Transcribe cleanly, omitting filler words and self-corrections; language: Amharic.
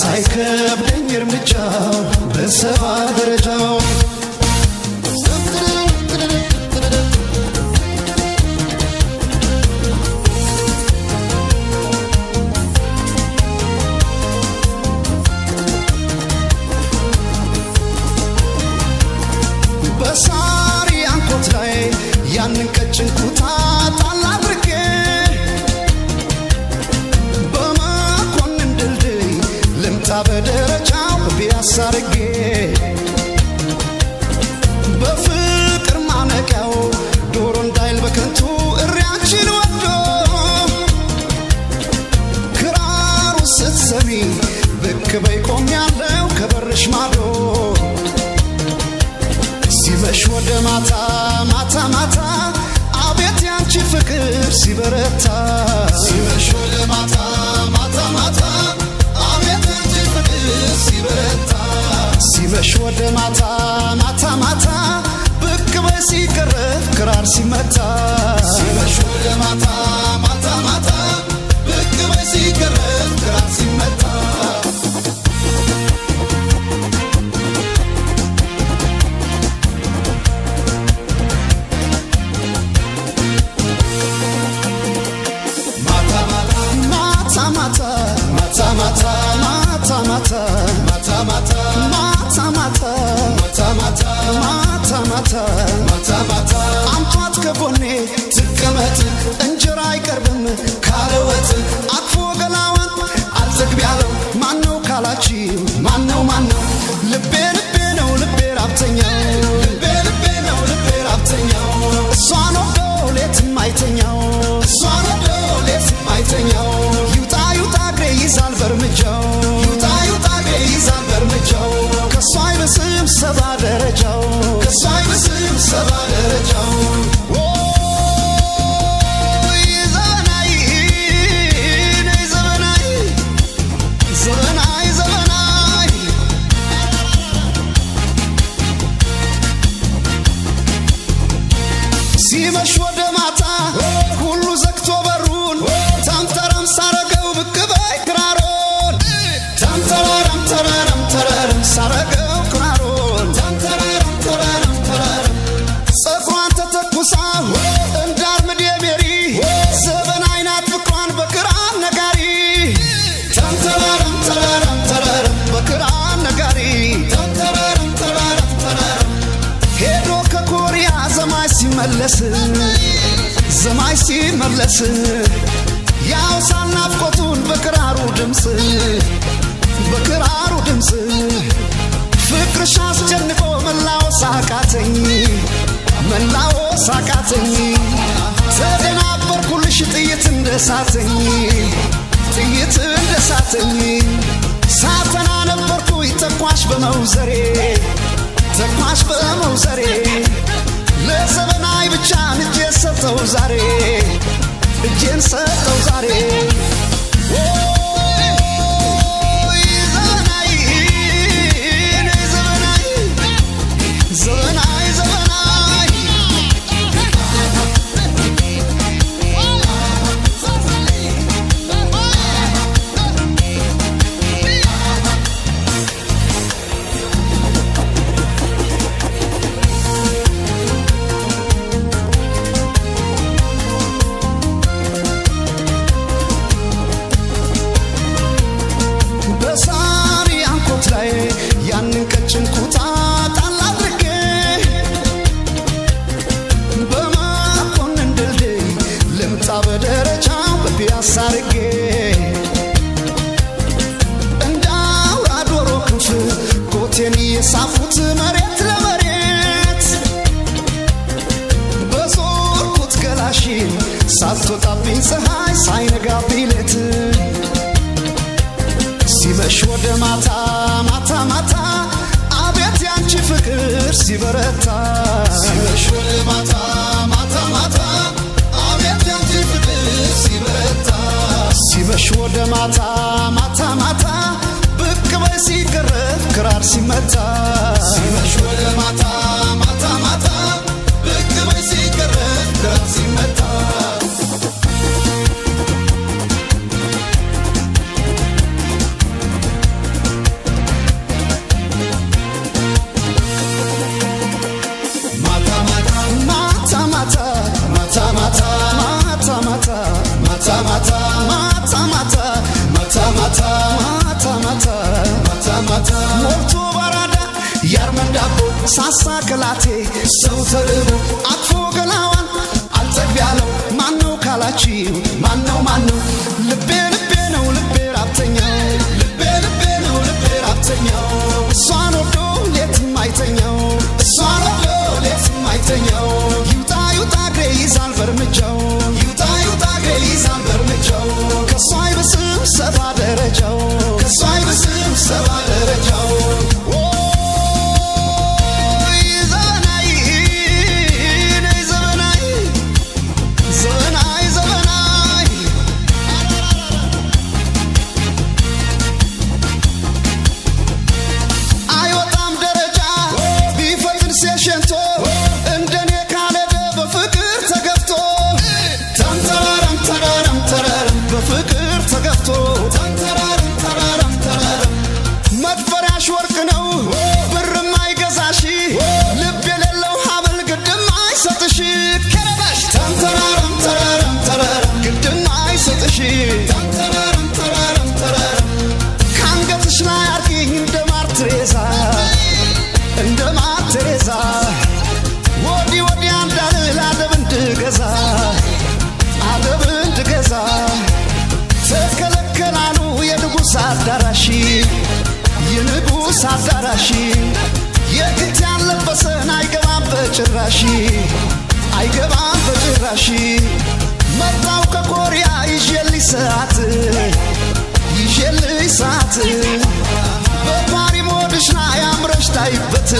ሳይከብደኝ እርምጃው በሰባ ደረጃው በሳሪ አንኮት ላይ ያንን ቀጭን ኩታ ጣል አድርጌ በመኮንን ድልድይ ልምጣ በደረጃው ቢያሳ አድርጌ በፍቅር ማነቂያው ዶሮ እንዳይል በከንቱ እሪያችን ወዶ ክራሩ ስትሰሚ ብቅ በይ ቆሜያለሁ ከበርሽ ማዶ ሲመሽ ወደ ማታ ማታ ማታ አቤት ያንቺ ፍቅር ሲበረታ ሲመሽ ወደ ማታ ማታ ማታ አቤት ያንቺ ፍቅር ሲበረታ ሲመሽ ወደ ማታ ማታ ማታ ብቅ በይ ሲቀረብ ክራር ሲመታ ሲመሽ ወደ ማታ ማታ ማታ ብቅ በይ ሲቀረብ ክራር ሲመታ አምጧት ከጎኔ ትቀመጥ እንጀራ አይቀርብም ካለወጥ አቅፎ ገላዋን አልዘግብ ያለው ማነው ካላችሁ ማነው ልቤ ነው ልቤ ራብተኛው ልቤ ነው ልቤ ራብተኛው እሷን ወዶ ሌትም አይተኛው እሷን ወዶ ሌትም አይተኛው ይውጣ እግሬ ይዛል በርምጃው ይውጣ እግሬ ይዛል በርምጃው ከሷ አይበስም ሰባ ደረጃው ከሷ አይበስም ሰባ ደረጃው ሲመሽ ወደ ማታ ሁሉ ዘግቶ በሩን ታምተራም ሳረገው ብቅ በይ ክራሮን ታምተራም ተራራም ሳረገው ክራሮን ታምተራም ተራራም ጸጉሯን ተተኩሳ እንዳርምድ የሜሪ ዘበን አይናት ፍቅሯን በክራር ነጋሪ ታምተራም በክራር ነጋሪ ታምተራም ሄዶ ከኮሪያ ዘማይ ሲመለስ ያው ሳናፍቆቱን በክራሩ ድምጽ ፍቅርሽ አስጨንቆ መላው ሳቃተኝ ተደናበርኩልሽ ጥይት እንደሳተኝ ሳተና ነበርኩ ተኳሽ በመውዘሬ ለዘበናይ ብቻ እጄን ሰጠው ዛሬ ሳርጌ እንዳውራ ዶሮ ክንፍ ኮቴን የሳፉት መሬት ለመሬት በዞርኩት ገላሽን ሳትወጣብኝ ፀሐይ ሳይነጋብኝ ሌት ሲመሽ ወደ ማታ አቤት ያንቺ ፍቅር ሲበረታ ሲመሽ ወደ ማታ አቤት ያንቺ ፍቅር ሲበረታ ሲመሽ ወደ ማታ ብቅ በይ ሲቀረብ ክራር ሲመታ ሲመሽ ወደ ማታ ብቅ በይ ሲቀረብ ክራር ሲመታ ሳሳከላቴ ሰው ተርቦ አጥፎ ገላዋን አልጠግቢያለው ማነው ካላችሁ ማነው ልቤ ነው ልቤ ራብተኛው ልቤ ነው ልቤ ራብተኛው እሷን ወዶ ሌትም አይተኛው እሷን ወዶ ሌትም አይተኛው ይውጣ እግሬ ይዛል በርምጃው ይውጣ እግሬ ይዛል በርምጃው ከሷ አይብስም ሰባ ደረጃው ከሷ አይብስም ሰባ ደረጃው ካንገትሽ ላይ አርቂኝ እንደ ማርትሬዛ ወዲ አንዳል አደብ እንድገዛ ተከለከላሉ የንጉስ አዳራሽ የግት ያለበሰን አይገባም በጭራሽ መጣው ከኮሪያ ይዤልኝ ሰዓት በፓሪ ሞድሽ ላይ አምረሽ ታይበት